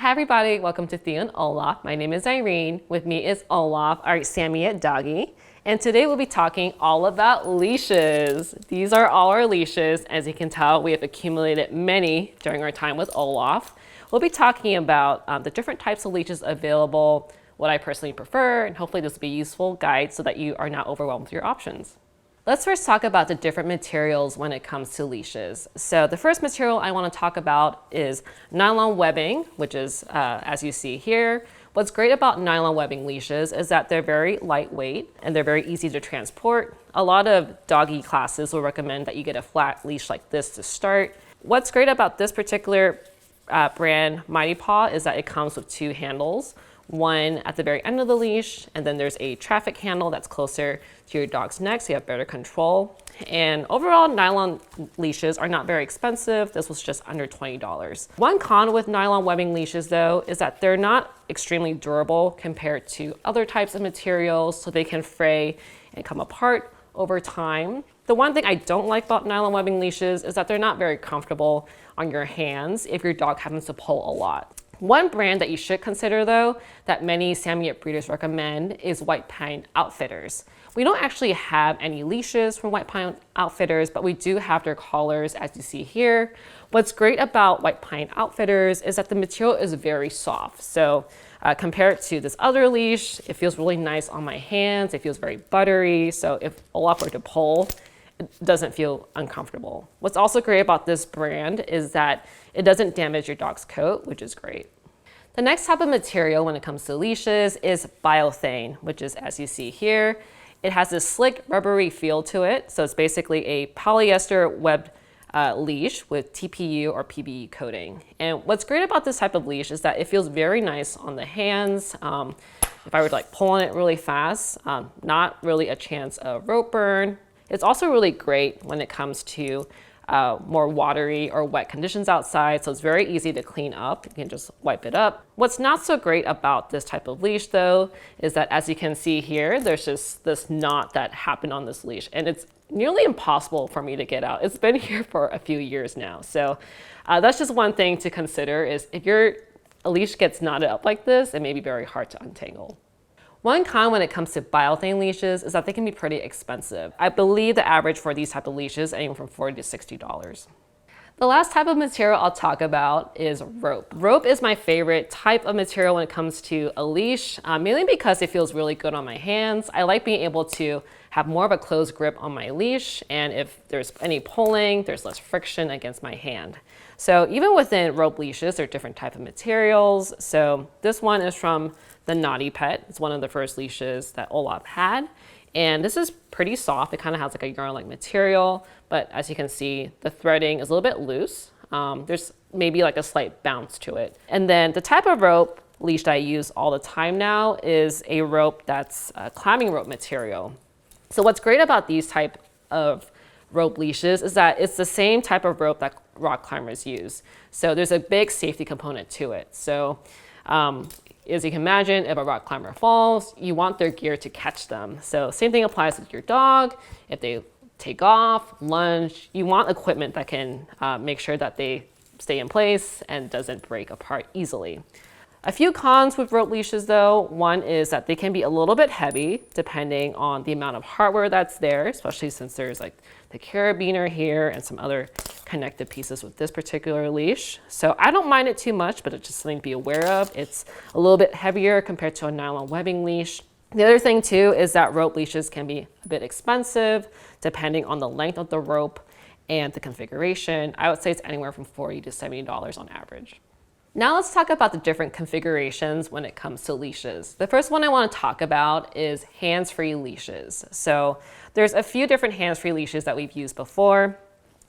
Hi everybody, welcome to Theo and Olaf. My name is Irene. With me is Olaf, our Samoyed doggy. And today we'll be talking all about leashes. These are all our leashes. As you can tell, we have accumulated many during our time with Olaf. We'll be talking about the different types of leashes available, what I personally prefer, and hopefully this will be a useful guide so that you are not overwhelmed with your options. Let's first talk about the different materials when it comes to leashes. So the first material I want to talk about is nylon webbing, which is, as you see here. What's great about nylon webbing leashes is that they're very lightweight and they're very easy to transport. A lot of doggy classes will recommend that you get a flat leash like this to start. What's great about this particular brand, Mighty Paw, is that it comes with two handles. One at the very end of the leash, and then there's a traffic handle that's closer to your dog's neck so you have better control. And overall, nylon leashes are not very expensive. This was just under $20. One con with nylon webbing leashes though is that they're not extremely durable compared to other types of materials, so they can fray and come apart over time. The one thing I don't like about nylon webbing leashes is that they're not very comfortable on your hands if your dog happens to pull a lot. One brand that you should consider though, that many Samoyed breeders recommend, is White Pine Outfitters. We don't actually have any leashes from White Pine Outfitters, but we do have their collars as you see here. What's great about White Pine Outfitters is that the material is very soft. So compared to this other leash, it feels really nice on my hands. It feels very buttery. So if Olaf were to pull, it doesn't feel uncomfortable. What's also great about this brand is that it doesn't damage your dog's coat, which is great. The next type of material when it comes to leashes is Biothane, which is as you see here. It has this slick rubbery feel to it. So it's basically a polyester webbed leash with TPU or PBE coating. And what's great about this type of leash is that it feels very nice on the hands. If I were to pull on it really fast, not really a chance of rope burn. It's also really great when it comes to more watery or wet conditions outside, so it's very easy to clean up. You can just wipe it up. What's not so great about this type of leash though is that as you can see here, there's just this knot that happened on this leash and it's nearly impossible for me to get out. It's been here for a few years now. So that's just one thing to consider is if your leash gets knotted up like this, it may be very hard to untangle. One con when it comes to Biothane leashes is that they can be pretty expensive. I believe the average for these type of leashes anywhere from $40 to $60. The last type of material I'll talk about is rope. Rope is my favorite type of material when it comes to a leash, mainly because it feels really good on my hands. I like being able to have more of a closed grip on my leash, and if there's any pulling, there's less friction against my hand. So even within rope leashes, there are different types of materials. So this one is from the Naughty Pet. It's one of the first leashes that Olaf had. And this is pretty soft. It kind of has like a yarn-like material, but as you can see, the threading is a little bit loose. There's maybe like a slight bounce to it. And then the type of rope leash that I use all the time now is a rope that's a climbing rope material. So what's great about these type of rope leashes is that it's the same type of rope that rock climbers use. So there's a big safety component to it. So as you can imagine, if a rock climber falls, you want their gear to catch them. So same thing applies with your dog. If they take off, lunge, you want equipment that can make sure that they stay in place and doesn't break apart easily. A few cons with rope leashes though, one is that they can be a little bit heavy depending on the amount of hardware that's there, especially since there's like the carabiner here and some other connected pieces with this particular leash. So I don't mind it too much, but it's just something to be aware of. It's a little bit heavier compared to a nylon webbing leash. The other thing too is that rope leashes can be a bit expensive depending on the length of the rope and the configuration. I would say it's anywhere from $40 to $70 on average. Now let's talk about the different configurations when it comes to leashes. The first one I want to talk about is hands-free leashes. So there's a few different hands-free leashes that we've used before.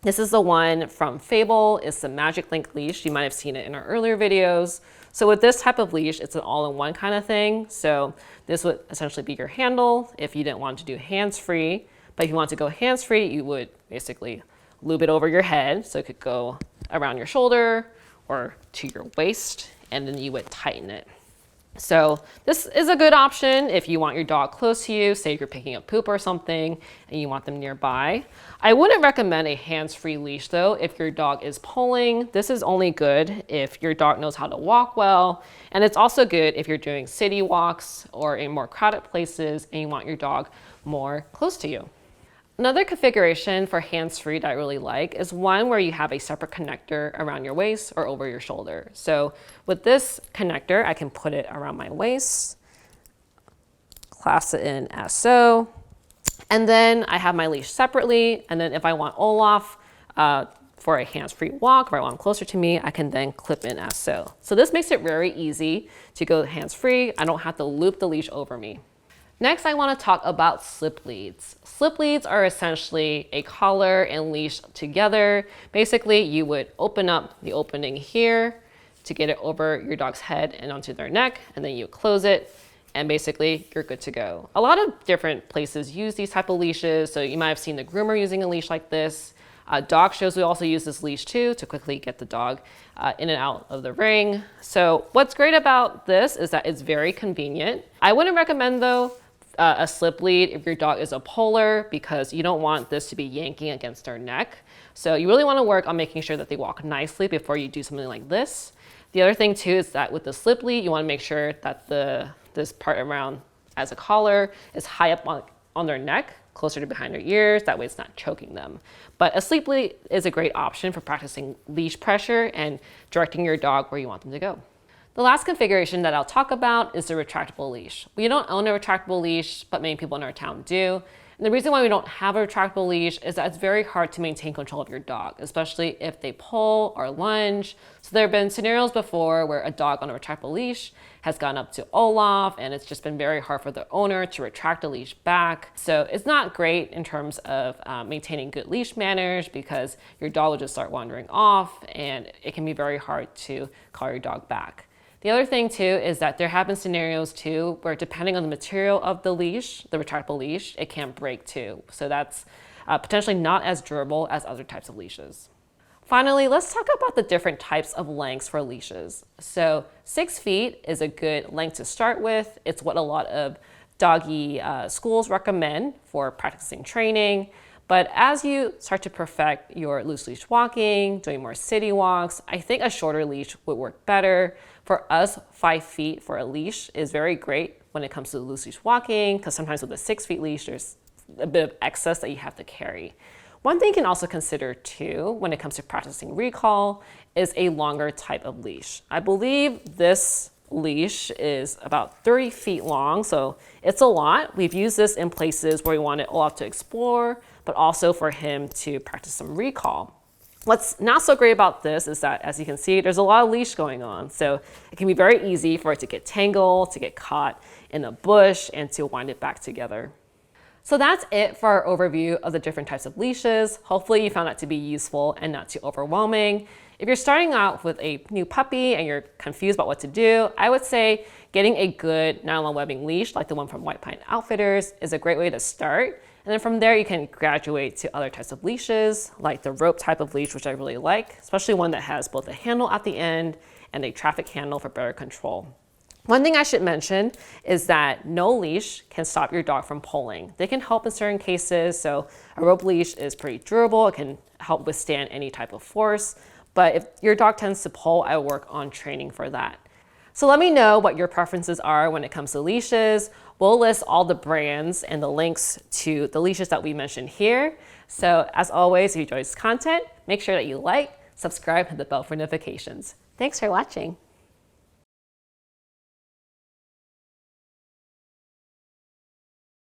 This is the one from Fable. It's the Magic Link leash. You might have seen it in our earlier videos. So with this type of leash, it's an all-in-one kind of thing. So this would essentially be your handle if you didn't want to do hands-free. But if you want to go hands-free, you would basically loop it over your head. So it could go around your shoulder or to your waist, and then you would tighten it. So this is a good option if you want your dog close to you, say if you're picking up poop or something and you want them nearby. I wouldn't recommend a hands-free leash though if your dog is pulling. This is only good if your dog knows how to walk well, and it's also good if you're doing city walks or in more crowded places and you want your dog more close to you. Another configuration for hands-free that I really like is one where you have a separate connector around your waist or over your shoulder. So with this connector, I can put it around my waist, clasp it in as so, and then I have my leash separately. And then if I want Olaf for a hands-free walk, or I want him closer to me, I can then clip in as so. So this makes it very easy to go hands-free. I don't have to loop the leash over me. Next, I want to talk about slip leads. Slip leads are essentially a collar and leash together. Basically, you would open up the opening here to get it over your dog's head and onto their neck, and then you close it, and basically you're good to go. A lot of different places use these type of leashes, so you might have seen the groomer using a leash like this. Dog shows we also use this leash too to quickly get the dog in and out of the ring. So what's great about this is that it's very convenient. I wouldn't recommend though a slip lead if your dog is a puller, because you don't want this to be yanking against their neck. So you really want to work on making sure that they walk nicely before you do something like this. The other thing too is that with the slip lead, you want to make sure that this part around as a collar is high up on their neck, closer to behind their ears. That way it's not choking them. But a slip lead is a great option for practicing leash pressure and directing your dog where you want them to go. The last configuration that I'll talk about is the retractable leash. We don't own a retractable leash, but many people in our town do. And the reason why we don't have a retractable leash is that it's very hard to maintain control of your dog, especially if they pull or lunge. So there have been scenarios before where a dog on a retractable leash has gone up to Olaf, and it's just been very hard for the owner to retract the leash back. So it's not great in terms of maintaining good leash manners, because your dog will just start wandering off, and it can be very hard to call your dog back. The other thing too is that there have been scenarios too where, depending on the material of the leash, the retractable leash, it can break too. So that's potentially not as durable as other types of leashes. Finally, let's talk about the different types of lengths for leashes. So 6 feet is a good length to start with. It's what a lot of doggy schools recommend for practicing training. But as you start to perfect your loose leash walking, doing more city walks, I think a shorter leash would work better. For us, 5 feet for a leash is very great when it comes to loose leash walking, because sometimes with a 6 feet leash, there's a bit of excess that you have to carry. One thing you can also consider too, when it comes to practicing recall, is a longer type of leash. I believe this leash is about 30 feet long, so it's a lot. We've used this in places where we wanted Olaf to explore, but also for him to practice some recall. What's not so great about this is that, as you can see, there's a lot of leash going on. So it can be very easy for it to get tangled, to get caught in a bush, and to wind it back together. So that's it for our overview of the different types of leashes. Hopefully you found that to be useful and not too overwhelming. If you're starting out with a new puppy and you're confused about what to do, I would say getting a good nylon webbing leash like the one from White Pine Outfitters is a great way to start. And then from there, you can graduate to other types of leashes, like the rope type of leash, which I really like, especially one that has both a handle at the end and a traffic handle for better control. One thing I should mention is that no leash can stop your dog from pulling. They can help in certain cases, so a rope leash is pretty durable. It can help withstand any type of force, but if your dog tends to pull, I would work on training for that. So let me know what your preferences are when it comes to leashes. We'll list all the brands and the links to the leashes that we mentioned here. So as always, if you enjoyed this content, make sure that you like, subscribe, and hit the bell for notifications. Thanks for watching.